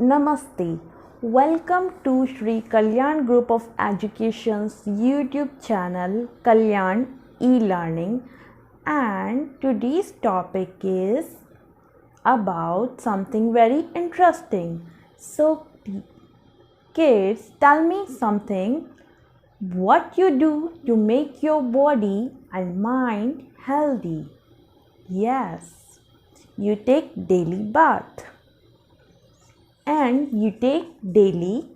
Namaste. Welcome to Shri Kalyan Group of Education's YouTube channel Kalyan E-Learning, and today's topic is about something very interesting. So kids, tell me something. What you do to make your body and mind healthy? Yes, you take daily bath and you take daily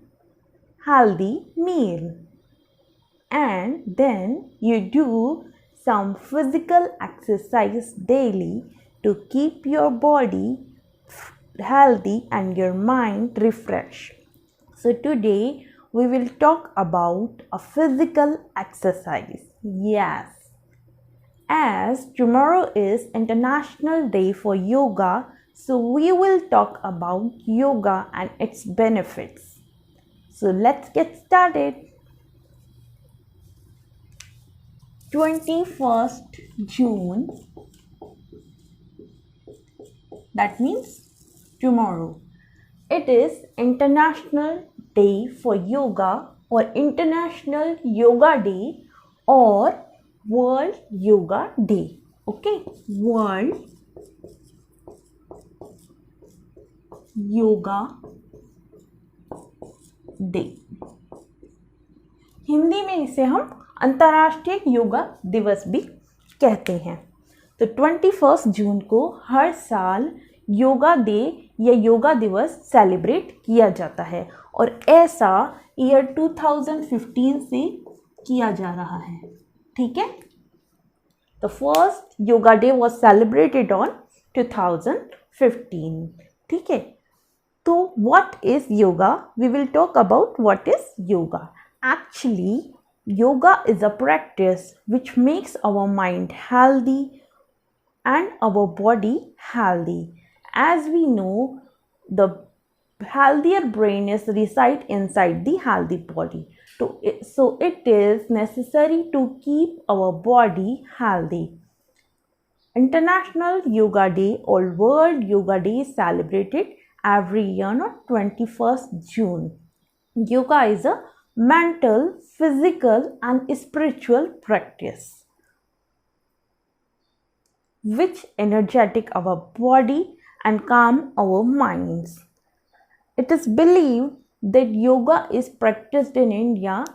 healthy meal, and then you do some physical exercise daily to keep your body healthy and your mind refreshed. So today we will talk about a physical exercise. Yes, as tomorrow is International Day for Yoga, so we will talk about yoga and its benefits. So let's get started. 21st June, that means tomorrow. It is International Day for Yoga or International Yoga Day or World Yoga Day. Okay, World yoga day. Hindi में इसे हम अंतर्राष्ट्रीय योगा दिवस भी कहते हैं। तो 21 जून को हर साल योगा डे या योगा दिवस सेलिब्रेट किया जाता है और ऐसा ईयर 2015 से किया जा रहा है। ठीक है, तो first yoga day was celebrated on 2015। ठीक है, तो what is yoga? We will talk about what is yoga. Actually, yoga is a practice which makes our mind healthy and our body healthy. As we know, the healthier brain is reside inside the healthy body. So it is necessary to keep our body healthy. International Yoga Day or World Yoga Day is celebrated every year on 21st June. Yoga is a mental, physical and spiritual practice which energetic our body and calm our minds. It is believed that yoga is practiced in India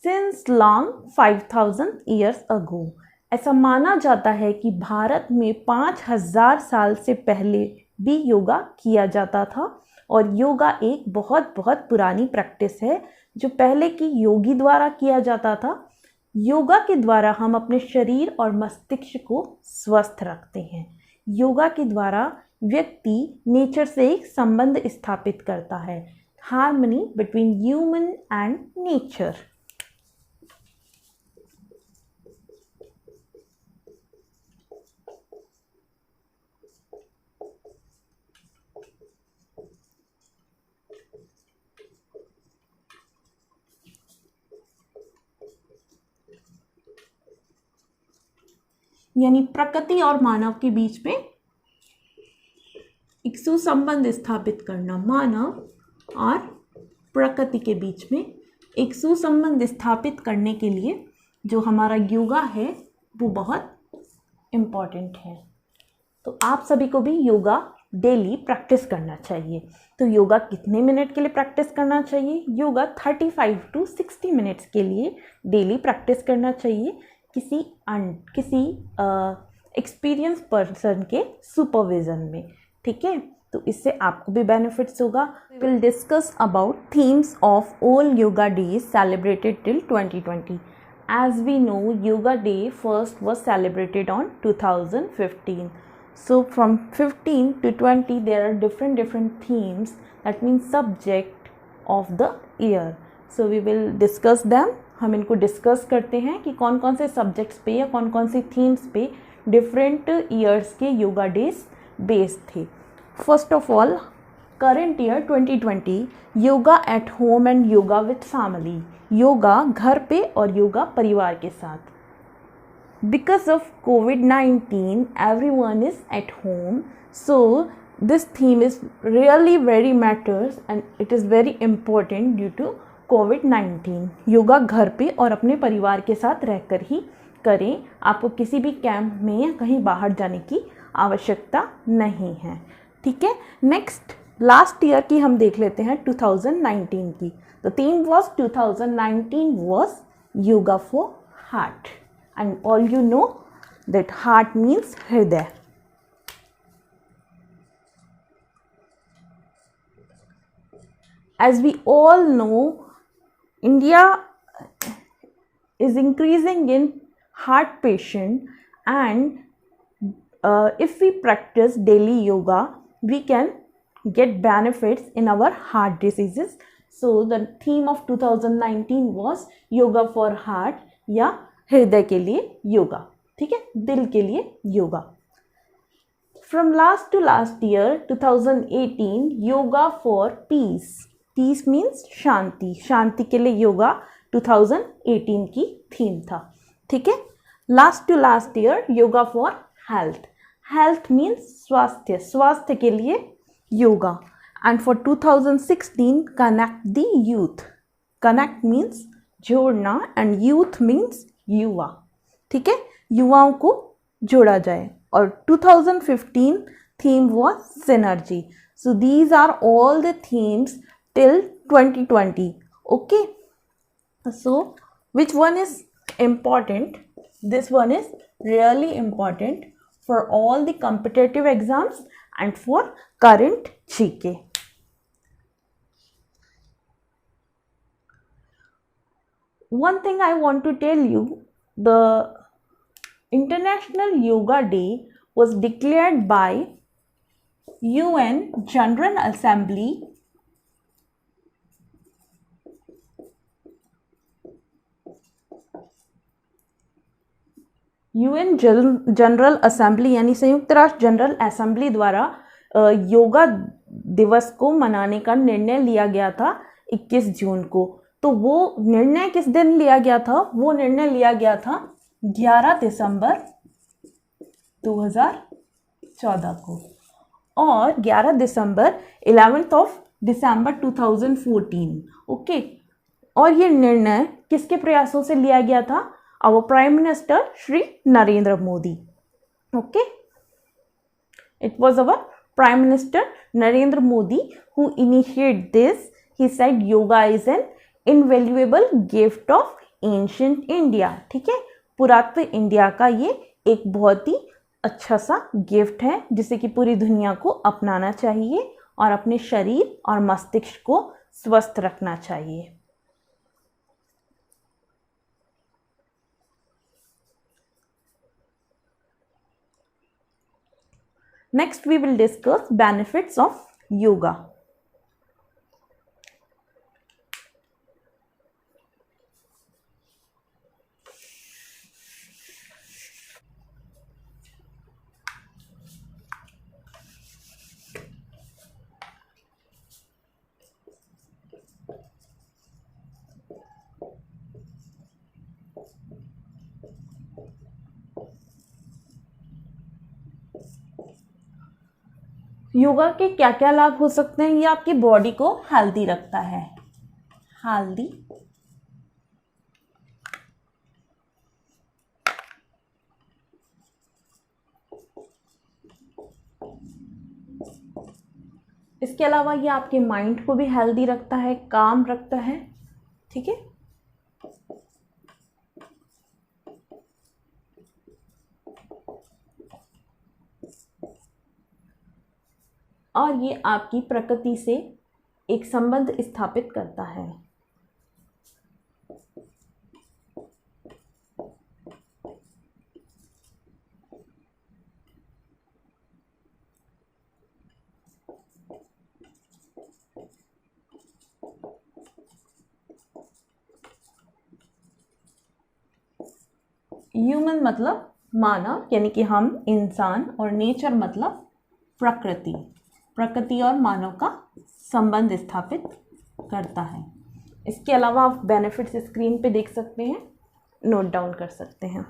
since long 5000 years ago. ऐसा माना जाता है कि भारत में 5000 साल से पहले भी योगा किया जाता था और योगा एक बहुत पुरानी प्रैक्टिस है जो पहले की योगी द्वारा किया जाता था। योगा के द्वारा हम अपने शरीर और मस्तिष्क को स्वस्थ रखते हैं। योगा के द्वारा व्यक्ति नेचर से एक संबंध स्थापित करता है, harmony between human and nature. यानी प्रकृति और मानव के बीच में एक सुसंबंध स्थापित करना। मानव और प्रकृति के बीच में एक सुसंबंध स्थापित करने के लिए जो हमारा योगा है वो बहुत इम्पॉर्टेंट है। तो आप सभी को भी योगा डेली प्रैक्टिस करना चाहिए। तो योगा कितने मिनट के लिए प्रैक्टिस करना चाहिए? योगा 35 to 60 मिनट्स के लिए डेली प्रैक्टिस करना चाहिए किसी एक्सपीरियंस पर्सन के सुपरविजन में। ठीक है, तो इससे आपको भी बेनिफिट्स होगा। Will discuss about themes of all yoga days celebrated till 2020। As we know, yoga day first was celebrated on 2015. So from 15 to 20 there are different themes, that means subject of the year. So we will discuss them. हम इनको discuss करते हैं कि कौन कौन से subjects पे या कौन कौन सी थीम्स पे डिफरेंट ईयर्स के योगा डेज बेस्ड थे। First of all, current year 2020 yoga at home and yoga with family. Yoga घर पे और योगा परिवार के साथ। Because of COVID-19 everyone is at home, so this theme is really very matters and it is very important due to कोविड-19। योगा घर पे और अपने परिवार के साथ रहकर ही करें, आपको किसी भी कैंप में या कहीं बाहर जाने की आवश्यकता नहीं है। ठीक है, नेक्स्ट लास्ट ईयर की हम देख लेते हैं 2019 की। The theme was 2019 was yoga for heart and all you know that heart means हृदय। As we all know, India is increasing in heart patient, and if we practice daily yoga, we can get benefits in our heart diseases. So the theme of 2019 was yoga for heart या हृदय के लिए योगा। ठीक है, दिल के लिए yoga. From last to last year 2018 yoga for peace, peace means शांति, शांति के लिए योगा 2018 की थीम था। ठीक है, last to last year yoga for health, health means स्वास्थ्य, स्वास्थ्य के लिए योगा। And for 2016 connect the youth, connect means जोड़ना एंड यूथ मीन्स युवा। ठीक है, युवाओं को जोड़ा जाए। और 2015 theme was synergy. So these are all the themes till 2020. Okay, so which one is important? This one is really important for all the competitive exams and for current GK. One thing I want to tell you, the International Yoga Day was declared by UN General Assembly UN general assembly यानी संयुक्त राष्ट्र general assembly द्वारा योगा दिवस को मनाने का निर्णय लिया गया था 21 जून को। तो वो निर्णय किस दिन लिया गया था? वो निर्णय लिया गया था 11 दिसंबर 2014 को, और 11 दिसंबर 11th ऑफ दिसंबर 2014। ओके, और ये निर्णय किसके प्रयासों से लिया गया था? Our Prime Minister Shri Narendra Modi. Okay, it was our Prime Minister Narendra Modi who initiated this. He said yoga is an invaluable gift of ancient India. ठीक है, पुरातन इंडिया का ये एक बहुत ही अच्छा सा गिफ्ट है जिसे कि पूरी दुनिया को अपनाना चाहिए और अपने शरीर और मस्तिष्क को स्वस्थ रखना चाहिए। Next we will discuss benefits of yoga. Yoga के क्या क्या लाभ हो सकते हैं? ये आपकी बॉडी को हेल्दी रखता है, हेल्दी। इसके अलावा ये आपके माइंड को भी हेल्दी रखता है, काम रखता है। ठीक है, और ये आपकी प्रकृति से एक संबंध स्थापित करता है। ह्यूमन मतलब मानव यानी कि हम इंसान, और नेचर मतलब प्रकृति, प्रकृति और मानव का संबंध स्थापित करता है। इसके अलावा आप बेनिफिट्स स्क्रीन पे देख सकते हैं, नोट डाउन कर सकते हैं।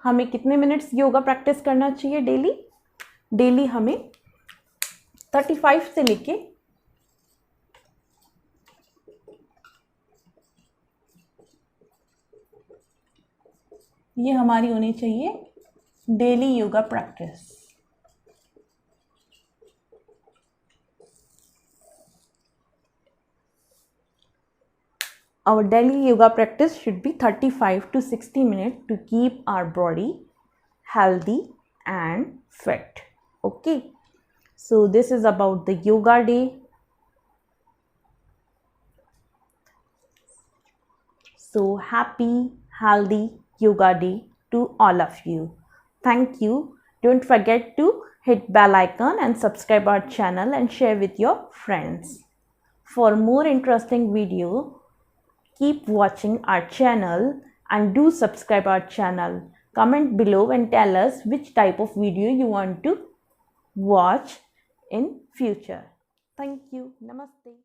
हमें कितने मिनट्स योगा प्रैक्टिस करना चाहिए डेली? डेली हमें 35 से लेके ये हमारी होनी चाहिए daily yoga practice. Our daily yoga practice should be 35 to 60 minutes to keep our body healthy and fit. Okay, so this is about the yoga day. So happy, healthy yoga day to all of you. Thank you. Don't forget to hit bell icon and subscribe our channel and share with your friends. For more interesting video, keep watching our channel and do subscribe our channel. Comment below and tell us which type of video you want to watch in future. Thank you. Namaste.